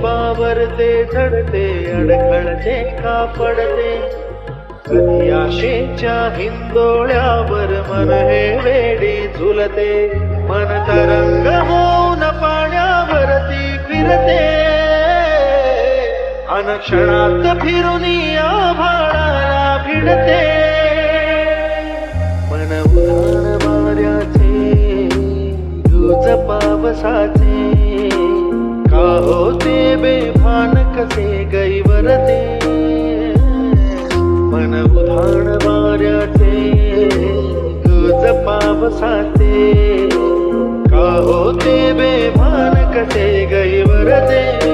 बावरते झडते अडखळते का पडते कधी आशेच्या हिंदोळ्यावर मन हे वेडी झुलते मन तरंग होऊन पाण्यावरती फिरते अनक्षणात फिरून आभाळाला भिडते मन उधाण वाऱ्याचे दूज पावसाचे का होते बेभान कसे गैवरते मन उधाण वाऱ्याचे दूज पावसाचे का होते बेभान कसे गैवरते